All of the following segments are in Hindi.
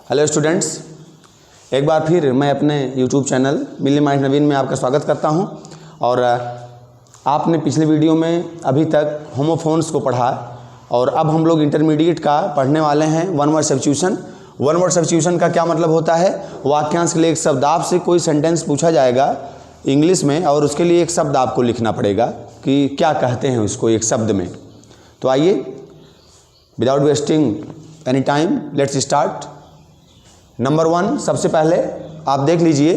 हेलो स्टूडेंट्स, एक बार फिर मैं अपने YouTube चैनल मिली माइंड नवीन में आपका स्वागत करता हूं। और आपने पिछले वीडियो में अभी तक होमोफोन्स को पढ़ा और अब हम लोग इंटरमीडिएट का पढ़ने वाले हैं one word substitution. One word substitution का क्या मतलब होता है? वाक्यांश के लिए एक शब्द, आपसे कोई सेंटेंस पूछा जाएगा इंग्लिश में और उसके लिए एक शब्द आपको लिखना पड़ेगा कि क्या कहते हैं उसको एक शब्द में। तो आइए without wasting any time let's start. Number 1, सबसे पहले आप देख लीजिए,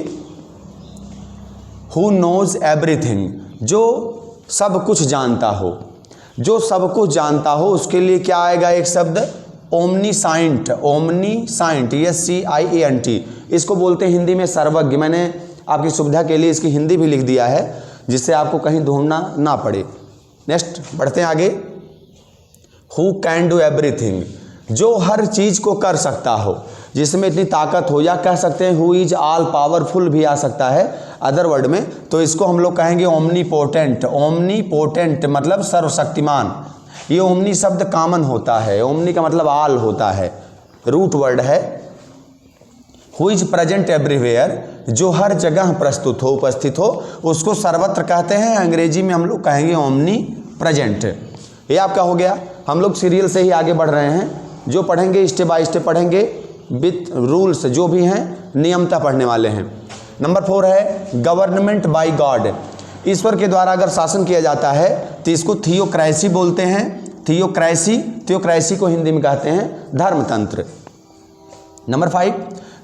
हु नोज एवरीथिंग, जो सब कुछ जानता हो। जो सब कुछ जानता हो उसके लिए क्या आएगा एक शब्द? ओमनीसाइंट। ओमनीसाइंट, SCIENT, इसको बोलते हैं हिंदी में सर्वज्ञ। मैंने आपकी सुविधा के लिए इसकी हिंदी भी लिख दिया है जिससे आपको कहीं ढूंढना ना पड़े। नेक्स्ट बढ़ते हैं आगे। हु कैन डू एवरीथिंग, जो हर चीज को कर सकता हो, जिसमें इतनी ताकत हो, या कह सकते हैं हु इज ऑल पावरफुल भी आ सकता है अदर वर्ड में, तो इसको हम लोग कहेंगे ओमनीपोटेंट। ओमनीपोटेंट मतलब सर्वशक्तिमान। ये ओमनी शब्द कॉमन होता है, ओमनी का मतलब ऑल होता है, रूट वर्ड है। हु इज प्रेजेंट एवरीवेयर, जो हर जगह प्रस्तुत हो, उपस्थित हो, उसको सर्वत्र कहते हैं। अंग्रेजी में हम लोग कहेंगे ओमनी प्रेजेंट। ये आपका हो गया। हम लोग सीरियल से ही आगे बढ़ रहे हैं, जो पढ़ेंगे स्टेप बाय स्टेप पढ़ेंगे विथ रूल्स, जो भी हैं नियमता पढ़ने वाले हैं। नंबर 4 है गवर्नमेंट बाय गॉड। ईश्वर के द्वारा अगर शासन किया जाता है तो इसको थियोक्रेसी बोलते हैं। थियोक्रेसी को हिंदी में कहते हैं धर्मतंत्र। नंबर 5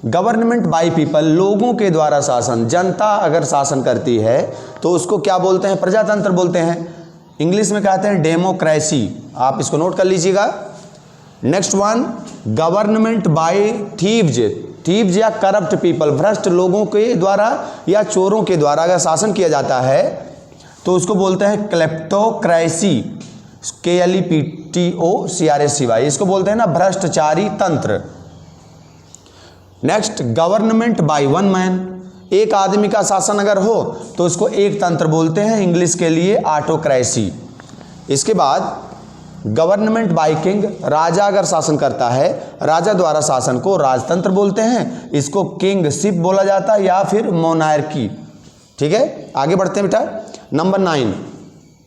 गवर्नमेंट बाय पीपल, लोगों के द्वारा शासन। जनता अगर शासन करती है तो उसको क्या बोलते हैं? प्रजातंत्र बोलते हैं। इंग्लिश में कहते हैं डेमोक्रेसी। आप इसको नोट कर लीजिएगा। Next one, government by thieves. Thieves या करप्ट पीपल, भ्रष्ट लोगों के द्वारा या चोरों के द्वारा अगर शासन किया जाता है तो उसको बोलते हैं क्लेप्टोक्रेसी। KLEPTOCRACY, इसको बोलते हैं ना भ्रष्टाचारी तंत्र। Next government by one man, एक आदमी का शासन अगर हो तो उसको एक तंत्र बोलते हैं, इंग्लिश के लिए ऑटोक्रेसी। इसके बाद गवर्नमेंट बाय किंग, राजा अगर शासन करता है, राजा द्वारा शासन को राजतंत्र बोलते हैं, इसको किंगशिप बोला जाता है या फिर मोनार्की। ठीक है, आगे बढ़ते हैं बेटा। Number 9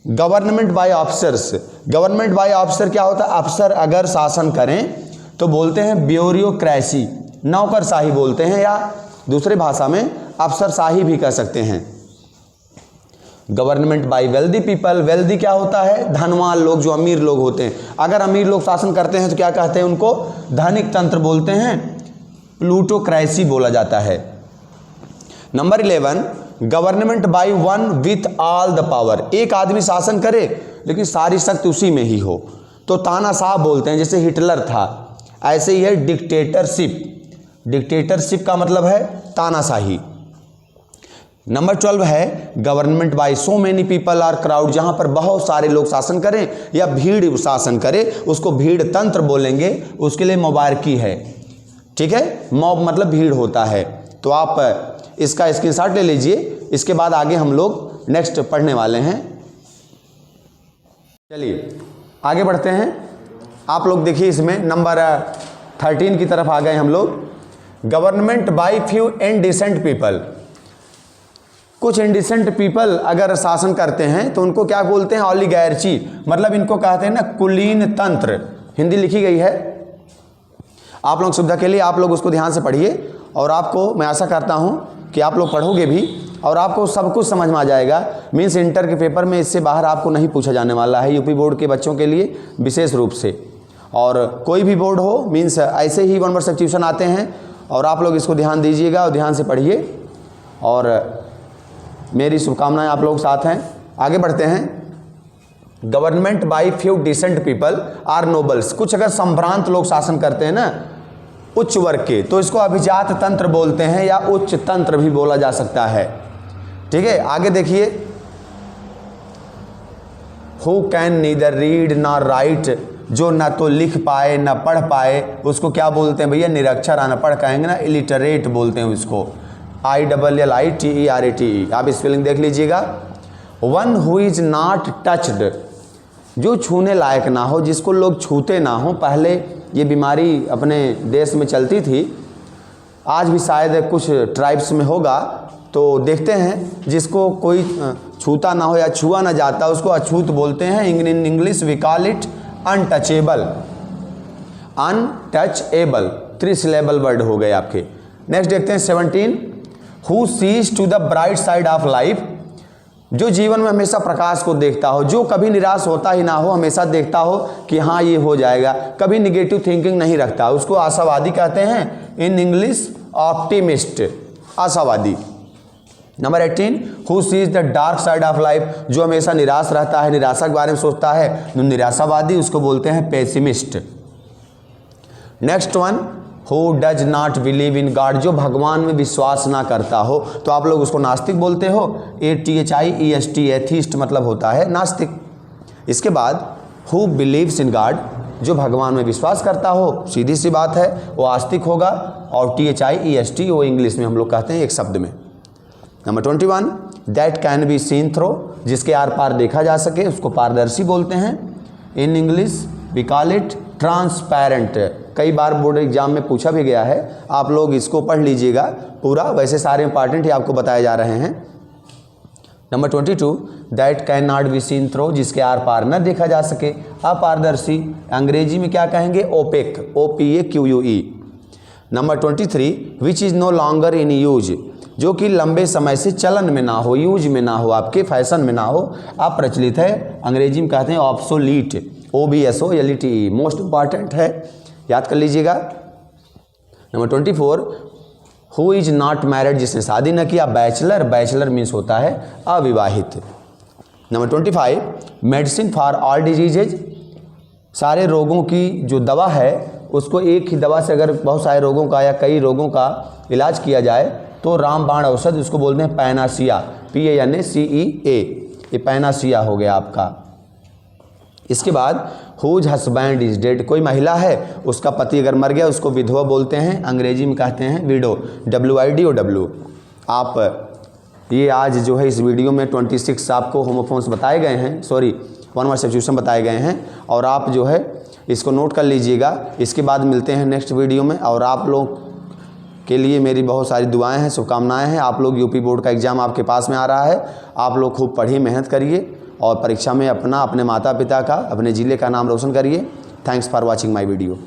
government by officers. Government by officer क्या होता है? अफसर अगर शासन करें तो बोलते हैं ब्यूरोक्रेसी, नौकरशाही बोलते हैं, या दूसरे भाषा में अफसरशाही भी कह सकते हैं। Government bye wealthy people, wealthy क्या होता है? धनवान लोग, जो अमीर लोग होते हैं। अगर अमीर लोग शासन करते हैं तो क्या कहते हैं? उनको धनिक तंत्र बोलते हैं, प्लूटोक्रेसी बोला जाता है। Number 11 government by one with all the power, एक आदमी शासन करे लेकिन सारी शक्ति उसी में ही हो तो तानाशाह बोलते हैं, जैसे हिटलर था। ऐसे ही है डिक्टेटरशिप। डिक्टेटरशिप का मतलब है तानाशाही। नंबर 12 है government by so many people are crowd, जहां पर बहुत सारे लोग शासन करें या भीड़ शासन करे उसको भीड़ तंत्र बोलेंगे, उसके लिए मोबार्की है। ठीक है, मॉब मतलब भीड़ होता है। तो आप इसका स्क्रीनशॉट ले लीजिए। इसके बाद आगे हम लोग नेक्स्ट पढ़ने वाले हैं। चलिए आगे बढ़ते हैं। आप लोग देखिए, इसमें नंबर 13 की तरफ आ गए हम लोग। Government by few indecent people, कुछ इंडिसेंट पीपल अगर शासन करते हैं तो उनको क्या बोलते हैं? ऑलिगैर्ची, मतलब इनको कहते हैं ना कुलीन तंत्र। हिंदी लिखी गई है आप लोग सुविधा के लिए, आप लोग उसको ध्यान से पढ़िए और आपको मैं आशा करता हूं कि आप लोग पढ़ोगे भी और आपको सब कुछ समझ में आ जाएगा। मीन्स इंटर के पेपर में इससे बाहर आपको नहीं पूछा जाने वाला है, यूपी बोर्ड के बच्चों के लिए विशेष रूप से। और कोई भी बोर्ड हो, मीन्स ऐसे ही वन वर्ड सब्स्टिट्यूशन आते हैं और आप लोग इसको ध्यान दीजिएगा और ध्यान से पढ़िए। और मेरी शुभकामनाएं आप लोग साथ हैं। आगे बढ़ते हैं। Government by few decent people are nobles, कुछ अगर संभ्रांत लोग शासन करते हैं ना उच्च वर्ग के, तो इसको अभिजात तंत्र बोलते हैं या उच्च तंत्र भी बोला जा सकता है। ठीक है, आगे देखिए। Who can neither read nor right, जो ना तो लिख पाए ना पढ़ पाए उसको क्या बोलते हैं भैया? निरक्षर, अनपढ़ कहेंगे ना, इलिटरेट बोलते हैं उसको। ILLITERATE, आप स्पेलिंग देख लीजिएगा। One who is not touched, जो छूने लायक ना हो, जिसको लोग छूते ना हो। पहले ये बीमारी अपने देश में चलती थी आज भी शायद कुछ ट्राइब्स में होगा, तो देखते हैं जिसको कोई छूता ना हो या छुआ ना जाता उसको अछूत बोलते हैं। In English we call it untouchable. Untouchable 3 syllable word हो गए आपके। नेक्स्ट देखते हैं 17, who sees to the bright side of life, जो जीवन में हमेशा प्रकाश को देखता हो, जो कभी निराश होता ही ना हो, हमेशा देखता हो कि हाँ ये हो जाएगा, कभी निगेटिव थिंकिंग नहीं रखता, उसको आशावादी कहते हैं। इन इंग्लिश ऑप्टिमिस्ट, आशावादी। Number 18, who seize the dark side of life, जो हमेशा निराश रहता है, निराशा के बारे में सोचता है, निराशावादी, उसको बोलते हैं pessimist. Next one, who does not believe in God, जो भगवान में विश्वास ना करता हो, तो आप लोग उसको नास्तिक बोलते हो। ATHIEST, एथीस्ट मतलब होता है नास्तिक। इसके बाद हु बिलीव्स इन गॉड, जो भगवान में विश्वास करता हो, सीधी सी बात है वो आस्तिक होगा। और THIEST वो इंग्लिश में हम लोग कहते हैं एक शब्द में। Number 21, that can be seen through, जिसके आर पार देखा जा सके, उसको पारदर्शी बोलते हैं। In English we call it transparent. कई बार बोर्ड एग्जाम में पूछा भी गया है, आप लोग इसको पढ़ लीजिएगा पूरा, वैसे सारे इंपॉर्टेंट ही आपको बताए जा रहे हैं। Number 22, that can not be seen through, जिसके आर पार न देखा जा सके, अपारदर्शी। अंग्रेजी में क्या कहेंगे? Opaque, OPAQUE। Number 23, which is no longer in use, जो कि लंबे समय से चलन में ना हो, यूज में ना हो, आपके फैशन में ना हो, अप्रचलित है। अंग्रेजी में कहते हैं ऑब्सोलीट, OBSOLETE, मोस्ट इंपॉर्टेंट है, याद कर लीजिएगा। Number 24, who is not married, जिसने शादी न किया, बैचलर। बैचलर मीन्स होता है अविवाहित। Number 25, medicine for all diseases, सारे रोगों की जो दवा है उसको एक ही दवा से अगर बहुत सारे रोगों का या कई रोगों का इलाज किया जाए तो रामबाण औषध, उसको बोलते हैं पैनासिया, PANACEA, ये पैनासिया हो गया आपका। इसके बाद हुज हस्बैंड इज डेड, कोई महिला है उसका पति अगर मर गया उसको विधवा बोलते हैं, अंग्रेजी में कहते हैं विडो, WIDOW। आप ये आज जो है इस वीडियो में 26 आपको होमोफोन्स बताए गए हैं, सॉरी 1 वर्ड सब्स्टिट्यूशन बताए गए हैं, और आप जो है इसको नोट कर लीजिएगा। इसके बाद मिलते हैं नेक्स्ट वीडियो में, और आप लोग के लिए मेरी बहुत सारी दुआएं हैं, शुभकामनाएं हैं। आप लोग यूपी बोर्ड का एग्ज़ाम आपके पास में आ रहा है, आप लोग खूब पढ़िए, मेहनत करिए और परीक्षा में अपना, अपने माता पिता का, अपने ज़िले का नाम रोशन करिए। Thanks for watching my video.